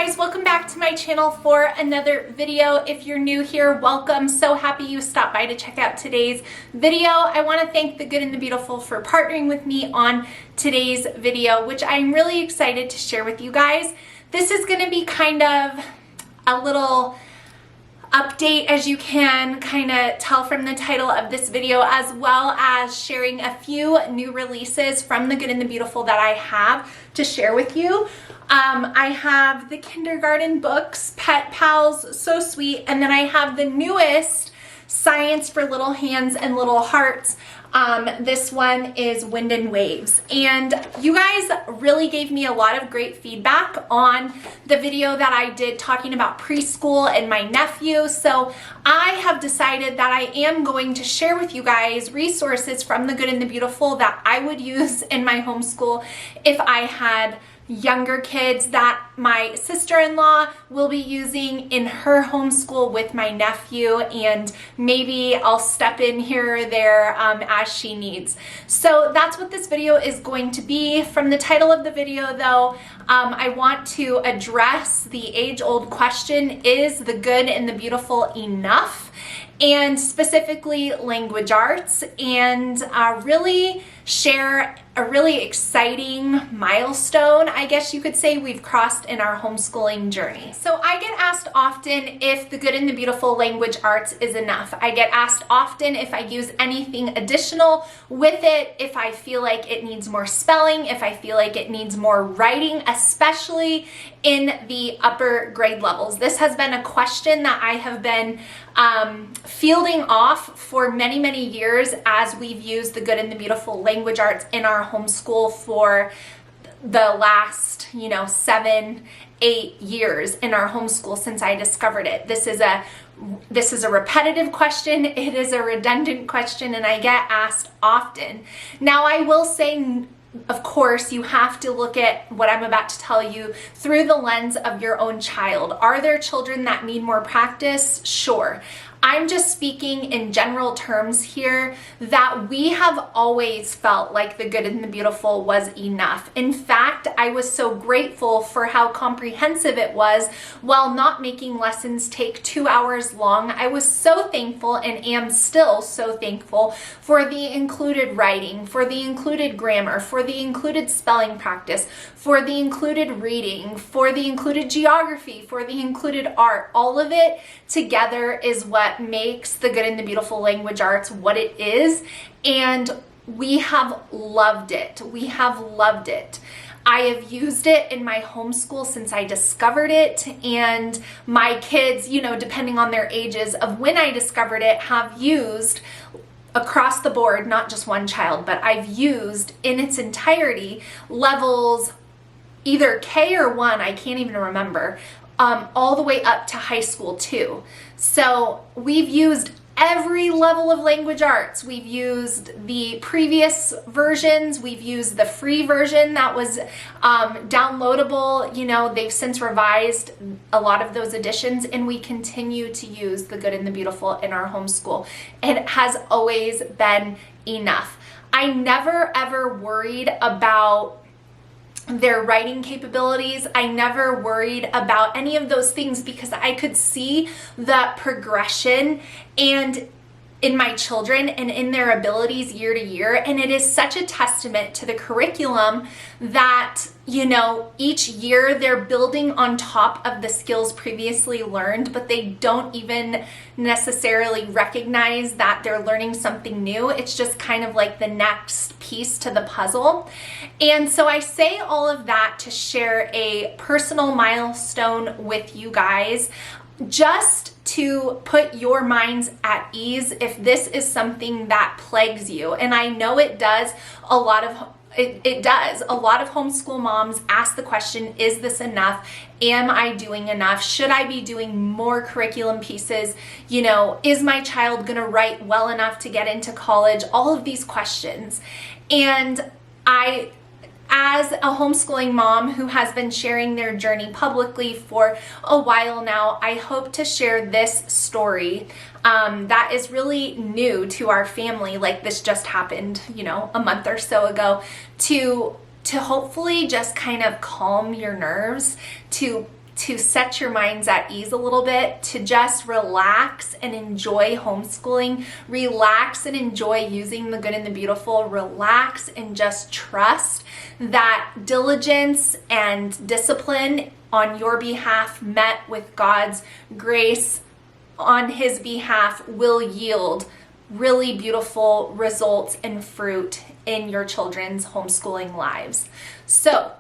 guys, welcome back to my channel for another video. If you're new here, welcome. So happy you stopped by to check out today's video. I want to thank The Good and the Beautiful for partnering with me on today's video, which I'm really excited to share with you guys. This is going to be kind of a little update, as you can kind of tell from the title of this video, as well as sharing a few new releases from The Good and the Beautiful that I have to share with you. I have the kindergarten books, Pet Pals, so sweet, and then I have the newest Science for Little Hands and Little Hearts. This one is Wind and Waves, and you guys really gave me a lot of great feedback on the video that I did talking about preschool and my nephew. So I have decided that I am going to share with you guys resources from The Good and the Beautiful that I would use in my homeschool if I had younger kids, that my sister-in-law will be using in her homeschool with my nephew, and maybe I'll step in here or there as she needs. So that's what this video is going to be. From the title of the video though, I want to address the age-old question, is The Good and the Beautiful enough? And specifically language arts, and really share a really exciting milestone, I guess you could say, we've crossed in our homeschooling journey. So I get asked often if The Good and the Beautiful language arts is enough. I get asked often if I use anything additional with it, if I feel like it needs more spelling, if I feel like it needs more writing, especially in the upper grade levels. This has been a question that I have been fielding off for many, many years as we've used The Good and the Beautiful language arts in our homeschool for the last, 7-8 years in our homeschool since I discovered it. This is a repetitive question, it is a redundant question, and I get asked often. Now I will say, of course, you have to look at what I'm about to tell you through the lens of your own child. Are there children that need more practice? Sure. I'm just speaking in general terms here, that we have always felt like The Good and the Beautiful was enough. In fact, I was so grateful for how comprehensive it was while not making lessons take 2 hours long. I was so thankful, and am still so thankful, for the included writing, for the included grammar, for the included spelling practice, for the included reading, for the included geography, for the included art. All of it together is what makes The Good and the Beautiful language arts what it is, and we have loved it. We have loved it. I have used it in my homeschool since I discovered it, and my kids, depending on their ages of when I discovered it, have used across the board, not just one child, but I've used in its entirety levels either K or 1, I can't even remember, all the way up to high school too. So we've used every level of language arts. We've used the previous versions, we've used the free version that was downloadable. They've since revised a lot of those editions, and we continue to use The Good and the Beautiful in our homeschool. It has always been enough. I never ever worried about their writing capabilities. I never worried about any of those things because I could see the progression and in my children and in their abilities year to year. And it is such a testament to the curriculum that, each year they're building on top of the skills previously learned, but they don't even necessarily recognize that they're learning something new. It's just kind of like the next piece to the puzzle. And so I say all of that to share a personal milestone with you guys, just to put your minds at ease if this is something that plagues you. And I know it does. It does. A lot of homeschool moms ask the question, is this enough? Am I doing enough? Should I be doing more curriculum pieces? Is my child going to write well enough to get into college? All of these questions. And as a homeschooling mom who has been sharing their journey publicly for a while now, I hope to share this story that is really new to our family. Like, this just happened, a month or so ago, to hopefully just kind of calm your nerves, to to set your minds at ease a little bit, to just relax and enjoy homeschooling, relax and enjoy using the good and the beautiful, relax and just trust that diligence and discipline on your behalf met with God's grace on His behalf will yield really beautiful results and fruit in your children's homeschooling lives. So,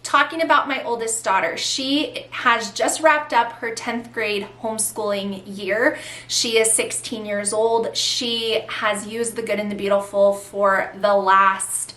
talking about my oldest daughter, she has just wrapped up her 10th grade homeschooling year. She is 16 years old. She has used the good and the beautiful for the last,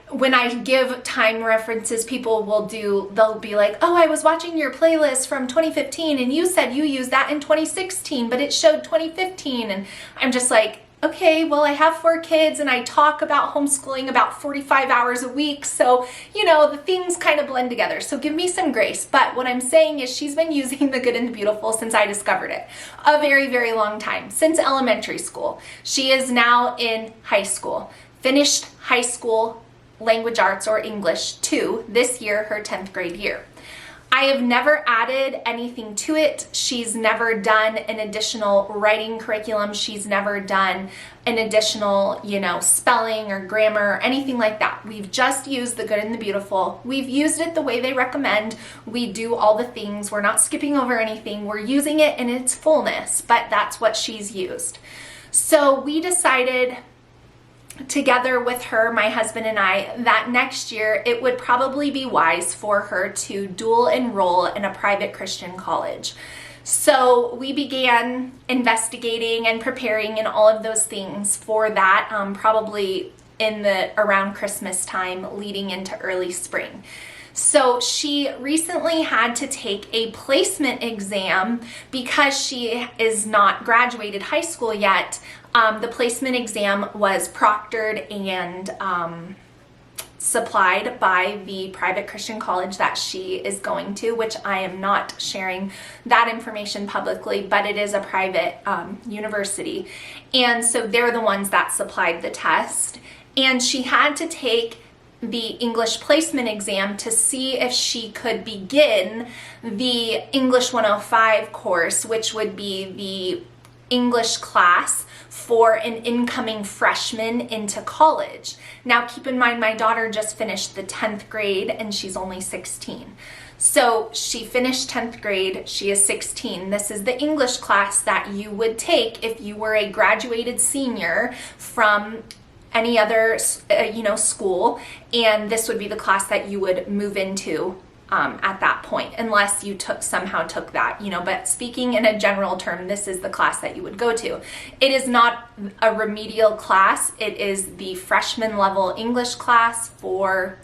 when I give time references, they'll be like, oh, I was watching your playlist from 2015 and you said you used that in 2016, but it showed 2015. And I'm just like, okay, well, I have 4 kids and I talk about homeschooling about 45 hours a week. So, the things kind of blend together. So give me some grace. But what I'm saying is she's been using the good and the beautiful since I discovered it. A very, very long time, since elementary school. She is now in high school. Finished high school language arts or English 2 this year, her 10th grade year. I have never added anything to it. She's never done an additional writing curriculum. She's never done an additional, spelling or grammar or anything like that. We've just used the good and the beautiful. We've used it the way they recommend. We do all the things. We're not skipping over anything. We're using it in its fullness, but that's what she's used. So we decided together with her, my husband and I, that next year it would probably be wise for her to dual enroll in a private Christian college. So we began investigating and preparing and all of those things for that, probably around Christmas time leading into early spring. So she recently had to take a placement exam because she is not graduated high school yet. The placement exam was proctored and supplied by the private Christian college that she is going to, which I am not sharing that information publicly, but it is a private university. And so they're the ones that supplied the test. And she had to take the English placement exam to see if she could begin the English 105 course, which would be the English class for an incoming freshman into college. Now, keep in mind, my daughter just finished the 10th grade and she's only 16. So she finished 10th grade, she is 16. This is the English class that you would take if you were a graduated senior from any other, school, and this would be the class that you would move into at that point, unless you somehow took that, but speaking in a general term, this is the class that you would go to. It is not a remedial class. It is the freshman level English class for,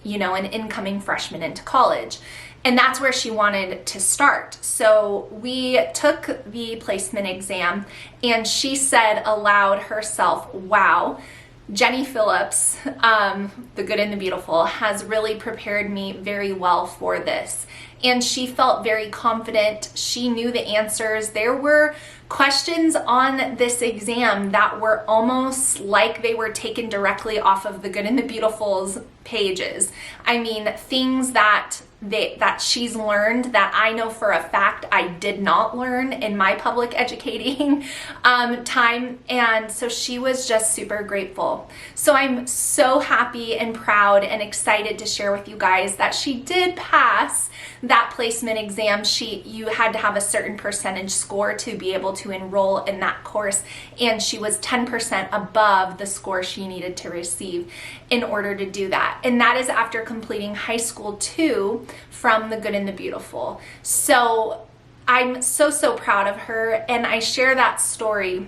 an incoming freshman into college. And that's where she wanted to start. So we took the placement exam and she said aloud herself, wow, Jenny Phillips, the good and the beautiful, has really prepared me very well for this. And she felt very confident. She knew the answers. There were questions on this exam that were almost like they were taken directly off of the good and the beautiful's pages. I mean, things that she's learned that I know for a fact I did not learn in my public educating time. And so she was just super grateful. So I'm so happy and proud and excited to share with you guys that she did pass that placement exam. You had to have a certain percentage score to be able to enroll in that course, and she was 10% above the score she needed to receive in order to do that. And that is after completing high school 2 from the good and the beautiful. So I'm so proud of her, and I share that story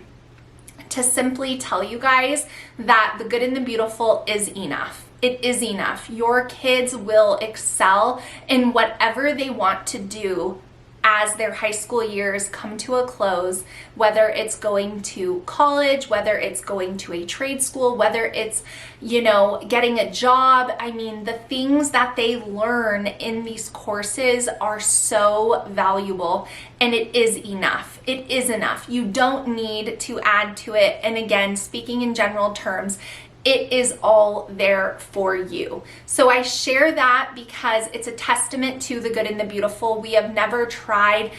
to simply tell you guys that the good and the beautiful is enough. It is enough. Your kids will excel in whatever they want to do as their high school years come to a close, whether it's going to college, whether it's going to a trade school, whether it's, getting a job. I mean, the things that they learn in these courses are so valuable, and it is enough. It is enough. You don't need to add to it. And again, speaking in general terms, it is all there for you. So I share that because it's a testament to the good and the beautiful. We have never tried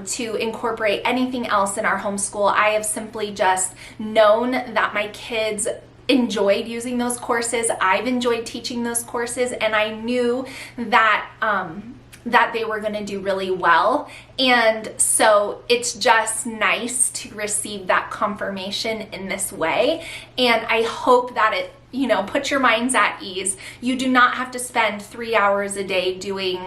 to incorporate anything else in our homeschool. I have simply just known that my kids enjoyed using those courses. I've enjoyed teaching those courses, and I knew that that they were going to do really well. And so it's just nice to receive that confirmation in this way. And I hope that it, put your minds at ease. You do not have to spend 3 hours a day doing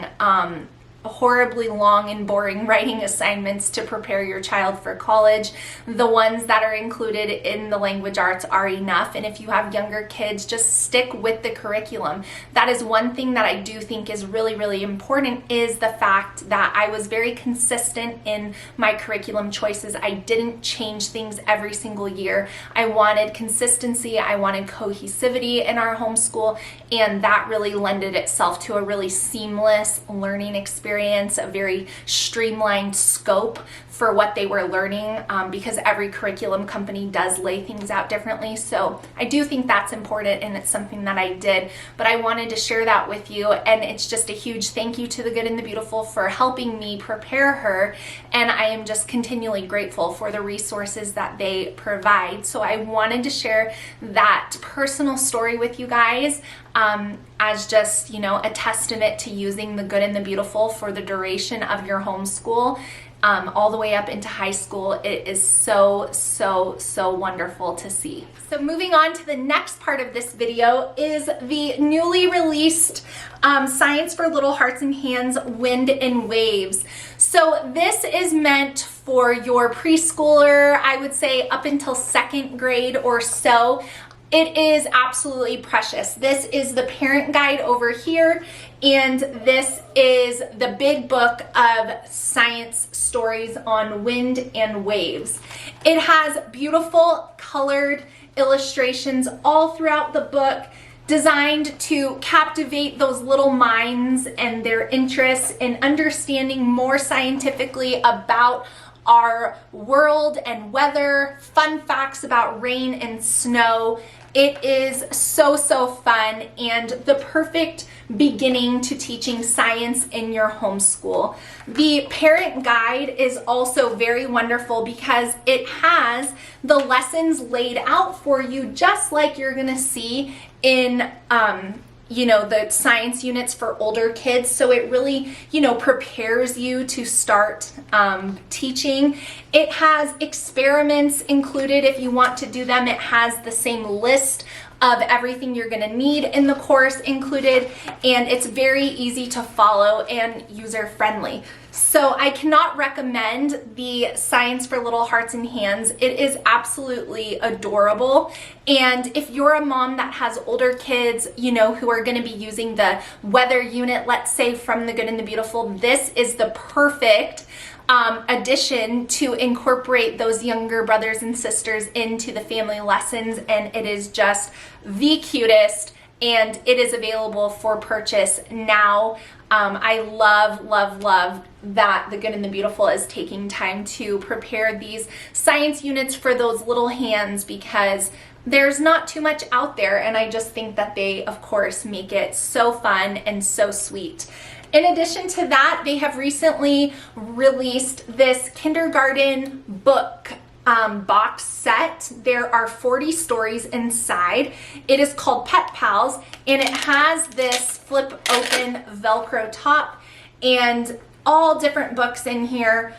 horribly long and boring writing assignments to prepare your child for college. The ones that are included in the language arts are enough. And if you have younger kids, just stick with the curriculum. That is one thing that I do think is really, really important, is the fact that I was very consistent in my curriculum choices. I didn't change things every single year. I wanted consistency. I wanted cohesivity in our homeschool, and that really lended itself to a really seamless learning experience, a very streamlined scope for what they were learning, because every curriculum company does lay things out differently. So I do think that's important, and it's something that I did, but I wanted to share that with you. And it's just a huge thank you to the Good and the Beautiful for helping me prepare her. And I am just continually grateful for the resources that they provide. So I wanted to share that personal story with you guys, as just, a testament to using the Good and the Beautiful for the duration of your homeschool, all the way up into high school. It is so, so, so wonderful to see. So moving on to the next part of this video is the newly released Science for Little Hearts and Hands, Wind and Waves. So this is meant for your preschooler, I would say up until 2nd grade or so. It is absolutely precious. This is the parent guide over here, and this is the big book of science stories on wind and waves. It has beautiful colored illustrations all throughout the book, designed to captivate those little minds and their interests in understanding more scientifically about our world and weather, fun facts about rain and snow. It is so, so fun, and the perfect beginning to teaching science in your homeschool. The parent guide is also very wonderful because it has the lessons laid out for you, just like you're gonna see in the science units for older kids. So it really, prepares you to start teaching. It has experiments included if you want to do them. It has the same list of everything you're going to need in the course included, and it's very easy to follow and user friendly. So I cannot recommend the Science for Little Hearts and Hands. It is absolutely adorable. And if you're a mom that has older kids, who are going to be using the weather unit, let's say from the Good and the Beautiful, this is the perfect addition to incorporate those younger brothers and sisters into the family lessons. And it is just the cutest, and it is available for purchase now. I love, love, love that the Good and the Beautiful is taking time to prepare these science units for those little hands, because there's not too much out there, and I just think that they, of course, make it so fun and so sweet. In addition to that, they have recently released this kindergarten book box set. There are 40 stories inside. It is called Pet Pals, and it has this flip open Velcro top and all different books in here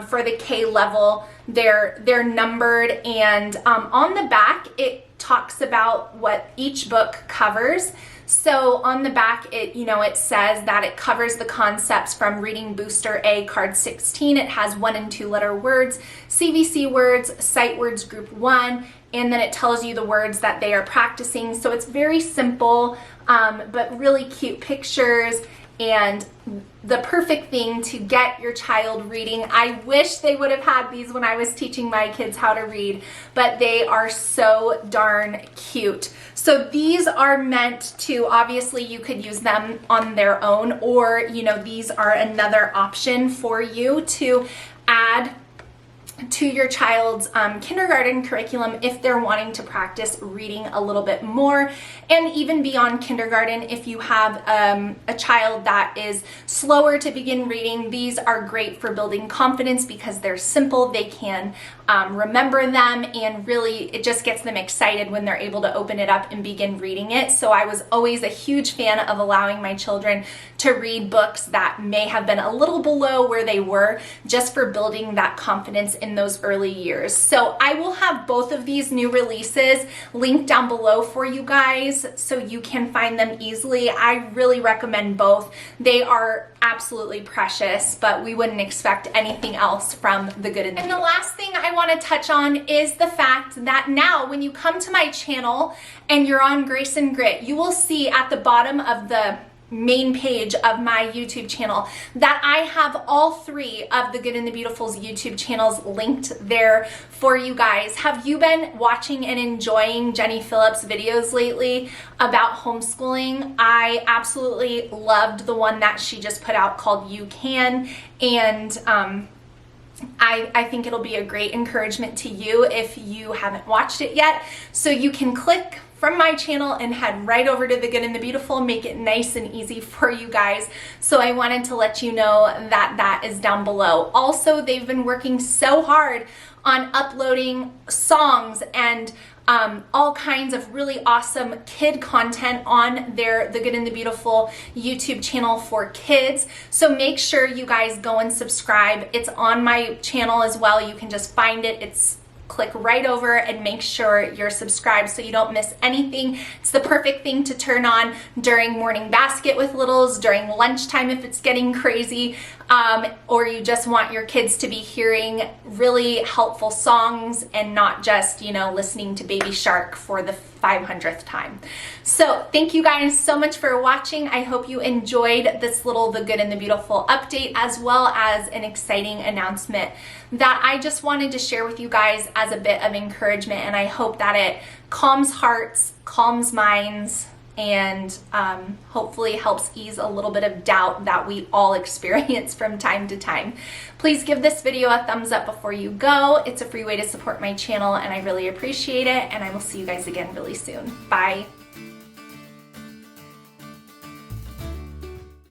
for the K level. They're numbered, and on the back it talks about what each book covers. So on the back, it says that it covers the concepts from Reading Booster A, card 16. It has 1 and 2 letter words, CVC words, sight words group 1, and then it tells you the words that they are practicing. So it's very simple, but really cute pictures, and the perfect thing to get your child reading. I wish they would have had these when I was teaching my kids how to read, but they are so darn cute. So these are meant to, obviously you could use them on their own, or these are another option for you to add to your child's kindergarten curriculum if they're wanting to practice reading a little bit more. And even beyond kindergarten, if you have a child that is slower to begin reading, these are great for building confidence because they're simple. They can remember them, and really it just gets them excited when they're able to open it up and begin reading it. So I was always a huge fan of allowing my children to read books that may have been a little below where they were, just for building that confidence in those early years. So I will have both of these new releases linked down below for you guys so you can find them easily. I really recommend both. They are absolutely precious, but we wouldn't expect anything else from the Good and the Beautiful. And the last thing I want to touch on is the fact that now when you come to my channel and you're on Grace and Grit, you will see at the bottom of the main page of my YouTube channel that I have all 3 of the Good and the Beautiful's YouTube channels linked there for you guys. Have you been watching and enjoying Jenny Phillips' videos lately about homeschooling? I absolutely loved the one that she just put out called You Can, and I think it'll be a great encouragement to you if you haven't watched it yet. So you can click from my channel and head right over to the Good and the Beautiful, make it nice and easy for you guys. So I wanted to let you know that that is down below. Also, they've been working so hard on uploading songs and all kinds of really awesome kid content on the Good and the Beautiful YouTube channel for kids. So make sure you guys go and subscribe. It's on my channel as well. You can just find it. Click right over and make sure you're subscribed so you don't miss anything. It's the perfect thing to turn on during morning basket with littles, during lunchtime if it's getting crazy, or you just want your kids to be hearing really helpful songs and not just, listening to Baby Shark for the 500th time. So thank you guys so much for watching. I hope you enjoyed this little The Good and the Beautiful update, as well as an exciting announcement that I just wanted to share with you guys as a bit of encouragement, and I hope that it calms hearts, calms minds, and hopefully helps ease a little bit of doubt that we all experience from time to time. Please give this video a thumbs up before you go. It's a free way to support my channel, and I really appreciate it, and I will see you guys again really soon. Bye.